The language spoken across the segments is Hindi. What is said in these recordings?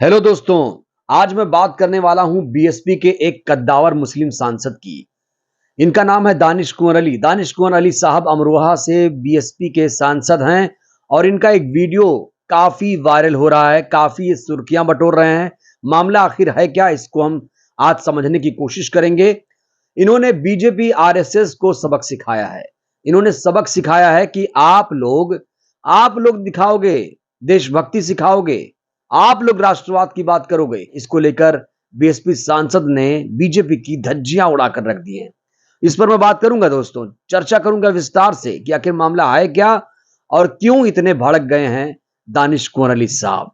हेलो दोस्तों। आज मैं बात करने वाला हूं बीएसपी के एक कद्दावर मुस्लिम सांसद की। इनका नाम है दानिश कुंवर अली। दानिश कुंवर अली साहब अमरोहा से बीएसपी के सांसद हैं और इनका एक वीडियो काफी वायरल हो रहा है, काफी सुर्खियां बटोर रहे हैं। मामला आखिर है क्या, इसको हम आज समझने की कोशिश करेंगे। इन्होंने बीजेपी आरएसएस को सबक सिखाया है। इन्होंने सबक सिखाया है कि आप लोग दिखाओगे, देशभक्ति सिखाओगे, आप लोग राष्ट्रवाद की बात करोगे। इसको लेकर बीएसपी सांसद ने बीजेपी की धज्जियां उड़ाकर रख दी हैं। इस पर मैं बात करूंगा दोस्तों, चर्चा करूंगा विस्तार से कि आखिर मामला है क्या और क्यों इतने भड़क गए हैं दानिश कुंवर अली साहब।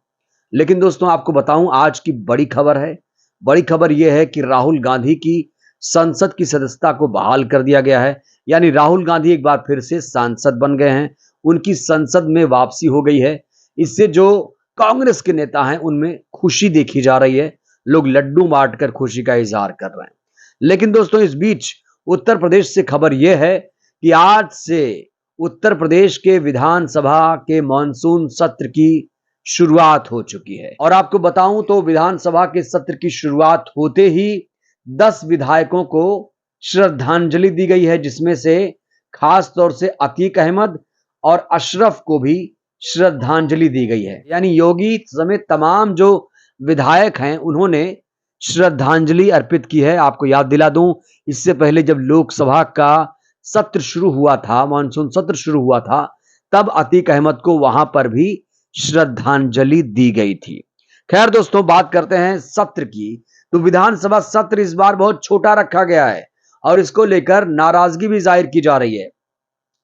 लेकिन दोस्तों आपको बताऊं, आज की बड़ी खबर है। बड़ी खबर यह है कि राहुल गांधी की संसद की सदस्यता को बहाल कर दिया गया है। यानी राहुल गांधी एक बार फिर से सांसद बन गए हैं, उनकी संसद में वापसी हो गई है। इससे जो कांग्रेस के नेता हैं उनमें खुशी देखी जा रही है। लोग लड्डू बांटकर खुशी का इजहार कर रहे हैं। लेकिन दोस्तों इस बीच उत्तर प्रदेश से खबर यह है कि आज से उत्तर प्रदेश के विधानसभा के मॉनसून सत्र की शुरुआत हो चुकी है। और आपको बताऊं तो विधानसभा के सत्र की शुरुआत होते ही 10 विधायकों को श्रद्धांजलि दी गई है, जिसमें से खास तौर से अतीक अहमद और अशरफ को भी श्रद्धांजलि दी गई है। यानी योगी समेत तमाम जो विधायक हैं उन्होंने श्रद्धांजलि अर्पित की है। आपको याद दिला दूं, इससे पहले जब लोकसभा का सत्र शुरू हुआ था, मानसून सत्र शुरू हुआ था, तब अतीक अहमद को वहां पर भी श्रद्धांजलि दी गई थी। खैर दोस्तों, बात करते हैं सत्र की। तो विधानसभा सत्र इस बार बहुत छोटा रखा गया है और इसको लेकर नाराजगी भी जाहिर की जा रही है।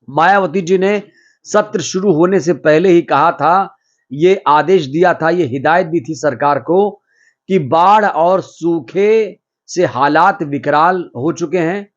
मायावती जी ने सत्र शुरू होने से पहले ही कहा था, ये आदेश दिया था, ये हिदायत दी थी सरकार को कि बाढ़ और सूखे से हालात विकराल हो चुके हैं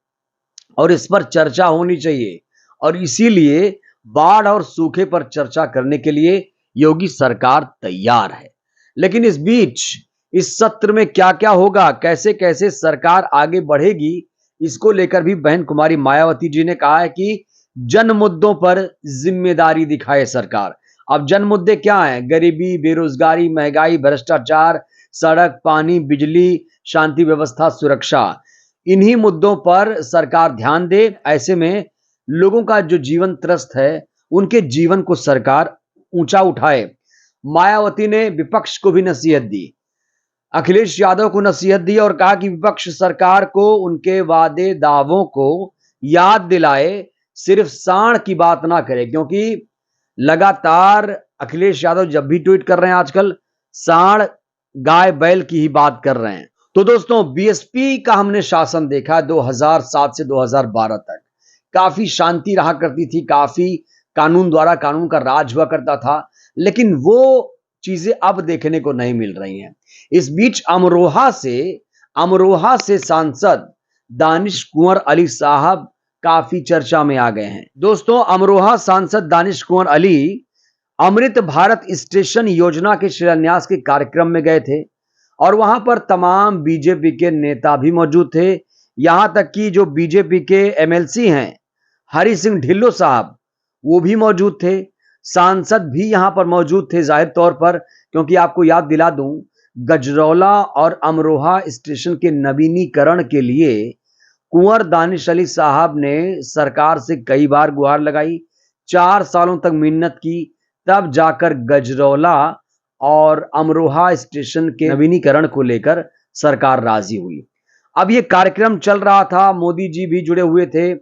और इस पर चर्चा होनी चाहिए। और इसीलिए बाढ़ और सूखे पर चर्चा करने के लिए योगी सरकार तैयार है। लेकिन इस बीच इस सत्र में क्या क्या होगा, कैसे कैसे सरकार आगे बढ़ेगी, इसको लेकर भी बहन कुमारी मायावती जी ने कहा है कि जन मुद्दों पर जिम्मेदारी दिखाए सरकार। अब जन मुद्दे क्या हैं? गरीबी, बेरोजगारी, महंगाई, भ्रष्टाचार, सड़क, पानी, बिजली, शांति व्यवस्था, सुरक्षा, इन्हीं मुद्दों पर सरकार ध्यान दे। ऐसे में लोगों का जो जीवन त्रस्त है, उनके जीवन को सरकार ऊंचा उठाए। मायावती ने विपक्ष को भी नसीहत दी, अखिलेश यादव को नसीहत दी और कहा कि विपक्ष सरकार को उनके वादे दावों को याद दिलाए, सिर्फ सांड की बात ना करे। क्योंकि लगातार अखिलेश यादव जब भी ट्वीट कर रहे हैं आजकल, सांड, गाय, बैल की ही बात कर रहे हैं। तो दोस्तों बीएसपी का हमने शासन देखा 2007 से 2012 तक। काफी शांति रहा करती थी, काफी कानून द्वारा कानून का राज हुआ करता था। लेकिन वो चीजें अब देखने को नहीं मिल रही हैं। इस बीच अमरोहा से सांसद दानिश कुंवर अली साहब काफी चर्चा में आ गए हैं। दोस्तों अमरोहा सांसद दानिश कुंवर अली अमृत भारत स्टेशन योजना के शिलान्यास के कार्यक्रम में गए थे और वहां पर तमाम बीजेपी के नेता भी मौजूद थे। यहां तक कि जो बीजेपी के एमएलसी हैं हरि सिंह ढिल्लो साहब, वो भी मौजूद थे। सांसद भी यहां पर मौजूद थे जाहिर तौर पर, क्योंकि आपको याद दिला दूं, गजरौला और अमरोहा स्टेशन के नवीनीकरण के लिए कुंवर दानिश अली साहब ने सरकार से कई बार गुहार लगाई, 4 सालों तक मिन्नत की, तब जाकर गजरौला और अमरोहा स्टेशन के नवीनीकरण को लेकर सरकार राजी हुई। अब ये कार्यक्रम चल रहा था, मोदी जी भी जुड़े हुए थे,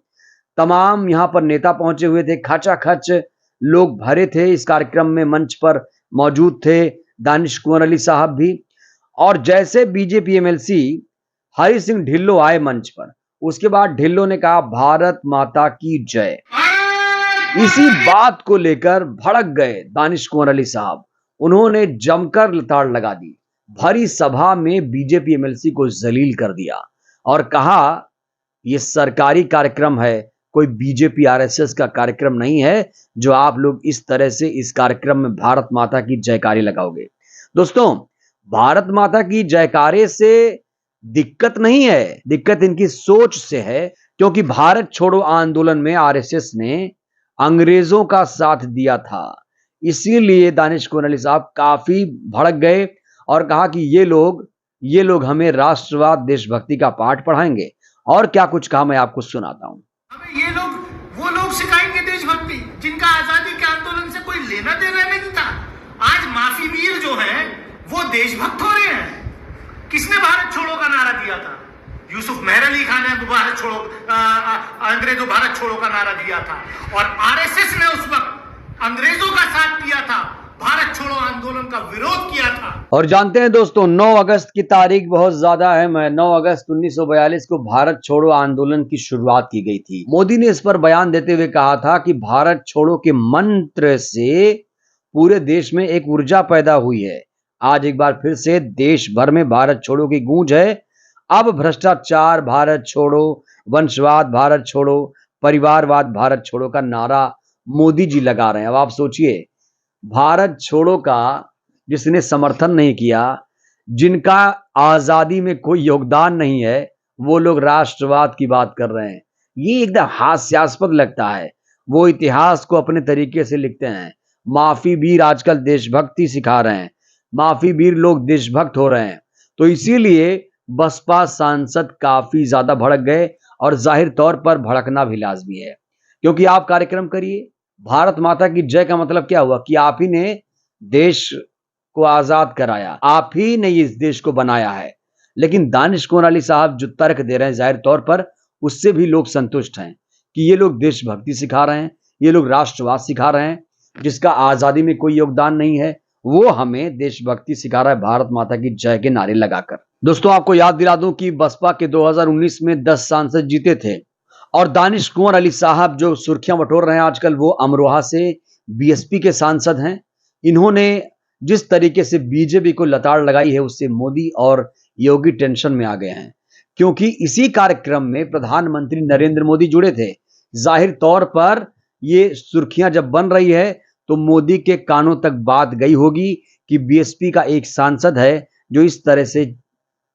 तमाम यहां पर नेता पहुंचे हुए थे, खचाखच लोग भरे थे इस कार्यक्रम में, मंच पर मौजूद थे दानिश कुंवर अली साहब भी। और जैसे बीजेपी एमएलसी हरि सिंह ढिल्लो आए मंच पर, उसके बाद ढिल्लो ने कहा भारत माता की जय। इसी बात को लेकर भड़क गए दानिश कुंवर अली साहब। उन्होंने जमकर लताड़ लगा दी, भरी सभा में बीजेपी एमएलसी को जलील कर दिया और कहा यह सरकारी कार्यक्रम है, कोई बीजेपी आरएसएस का कार्यक्रम नहीं है जो आप लोग इस तरह से इस कार्यक्रम में भारत माता की जयकारी लगाओगे। दोस्तों भारत माता की जयकारे से दिक्कत नहीं है, दिक्कत इनकी सोच से है। क्योंकि भारत छोड़ो आंदोलन में आरएसएस ने अंग्रेजों का साथ दिया था, इसीलिए दानिश कुंवर अली साहब काफी भड़क गए और कहा कि ये लोग हमें राष्ट्रवाद देशभक्ति का पाठ पढ़ाएंगे। और क्या कुछ कहा मैं आपको सुनाता हूं। हमें ये लोग वो लोग सिखाएंगे देशभक्ति जिनका आजादी के आंदोलन से कोई लेना देना नहीं था। आज माफी वीर जो हैं वो देशभक्त हो रहे हैं। किसने भारत छोड़ो का नारा दिया था? यूसुफ मेहर अली खान ने भारत छोड़ो, अंग्रेजों भारत छोड़ो का नारा दिया था। और आरएसएस ने उस वक्त अंग्रेजों का साथ दिया था, भारत छोड़ो आंदोलन का विरोध किया था। और जानते हैं दोस्तों, 9 अगस्त की तारीख बहुत ज्यादा अहम है। 9 अगस्त 1942 को भारत छोड़ो आंदोलन की शुरुआत की गई थी। मोदी ने इस पर बयान देते हुए कहा था कि भारत छोड़ो के मंत्र से पूरे देश में एक ऊर्जा पैदा हुई है। आज एक बार फिर से देश भर में भारत छोड़ो की गूंज है। अब भ्रष्टाचार भारत छोड़ो, वंशवाद भारत छोड़ो, परिवारवाद भारत छोड़ो का नारा मोदी जी लगा रहे हैं। अब आप सोचिए, भारत छोड़ो का जिसने समर्थन नहीं किया, जिनका आजादी में कोई योगदान नहीं है, वो लोग राष्ट्रवाद की बात कर रहे हैं। ये एकदम हास्यास्पद लगता है। वो इतिहास को अपने तरीके से लिखते हैं। माफी वीर आजकल देशभक्ति सिखा रहे हैं, माफी वीर लोग देशभक्त हो रहे हैं। तो इसीलिए बसपा सांसद काफी ज्यादा भड़क गए और जाहिर तौर पर भड़कना भी लाजमी है, क्योंकि आप कार्यक्रम करिए। भारत माता की जय का मतलब क्या हुआ कि आप ही ने देश को आजाद कराया, आप ही ने इस देश को बनाया है। लेकिन दानिश कुंवर अली साहब जो तर्क दे रहे हैं, जाहिर तौर पर उससे भी लोग संतुष्ट हैं कि ये लोग देशभक्ति सिखा रहे हैं, ये लोग राष्ट्रवाद सिखा रहे हैं। जिसका आजादी में कोई योगदान नहीं है, वो हमें देशभक्ति सिखा रहा है भारत माता की जय के नारे लगाकर। दोस्तों, आपको याद दिला दूं कि बसपा के 2019 में 10 सांसद जीते थे और दानिश कुंवर अली साहब जो सुर्खियां बटोर रहे हैं आजकल, वो अमरोहा से बीएसपी के सांसद हैं। इन्होंने जिस तरीके से बीजेपी को लताड़ लगाई है, उससे मोदी और योगी टेंशन में आ गए हैं, क्योंकि इसी कार्यक्रम में प्रधानमंत्री नरेंद्र मोदी जुड़े थे। जाहिर तौर पर ये सुर्खियां जब बन रही है तो मोदी के कानों तक बात गई होगी कि बीएसपी का एक सांसद है जो इस तरह से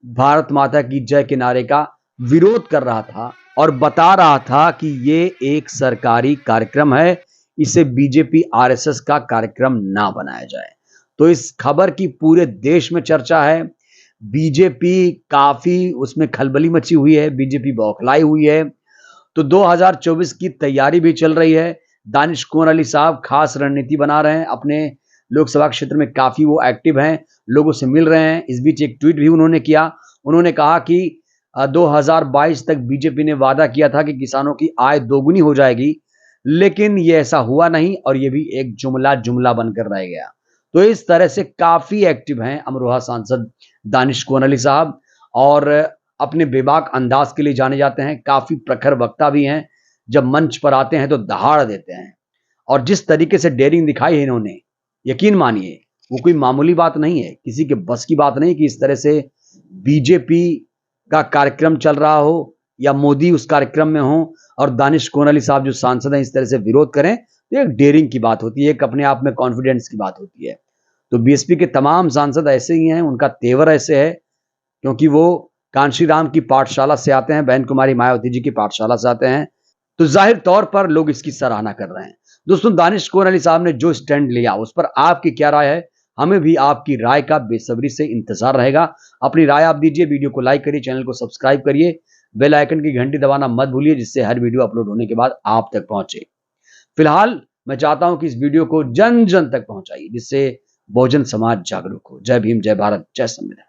भारत माता की जय के नारे का विरोध कर रहा था और बता रहा था कि ये एक सरकारी कार्यक्रम है, इसे बीजेपी आरएसएस का कार्यक्रम ना बनाया जाए। तो इस खबर की पूरे देश में चर्चा है। बीजेपी काफी उसमें खलबली मची हुई है, बीजेपी बौखलाई हुई है। तो 2024 की तैयारी भी चल रही है। दानिश कुंवर अली साहब खास रणनीति बना रहे हैं, अपने लोकसभा क्षेत्र में काफी वो एक्टिव हैं, लोगों से मिल रहे हैं। इस बीच एक ट्वीट भी उन्होंने किया। उन्होंने कहा कि 2022 तक बीजेपी ने वादा किया था कि किसानों की आय दोगुनी हो जाएगी, लेकिन ये ऐसा हुआ नहीं और ये भी एक जुमला बनकर रह गया। तो इस तरह से काफी एक्टिव हैं अमरोहा सांसद दानिश कुंवर अली साहब और अपने बेबाक अंदाज के लिए जाने जाते हैं। काफी प्रखर वक्ता भी हैं, जब मंच पर आते हैं तो दहाड़ देते हैं। और जिस तरीके से डेयरिंग दिखाई है इन्होंने, यकीन मानिए वो कोई मामूली बात नहीं है, किसी के बस की बात नहीं कि इस तरह से बीजेपी का कार्यक्रम चल रहा हो या मोदी उस कार्यक्रम में हो और दानिश कुंवर अली साहब जो सांसद हैं इस तरह से विरोध करें, तो एक डेयरिंग की बात होती है, एक अपने आप में कॉन्फिडेंस की बात होती है। तो बीएसपी के तमाम सांसद ऐसे ही हैं, उनका तेवर ऐसे है क्योंकि वो कांशी राम की पाठशाला से आते हैं, बहन कुमारी मायावती जी की पाठशाला से आते हैं। तो जाहिर तौर पर लोग इसकी सराहना कर रहे हैं। दोस्तों, दानिश कुंवर अली साहब ने जो स्टैंड लिया उस पर आपकी क्या राय है? हमें भी आपकी राय का बेसब्री से इंतजार रहेगा। अपनी राय आप दीजिए, वीडियो को लाइक करिए, चैनल को सब्सक्राइब करिए, बेल आइकन की घंटी दबाना मत भूलिए, जिससे हर वीडियो अपलोड होने के बाद आप तक पहुंचे। फिलहाल मैं चाहता हूं कि इस वीडियो को जन जन तक पहुंचाइए, जिससे बहुजन समाज जागरूक हो। जय भीम, जय भारत, जय संविधान।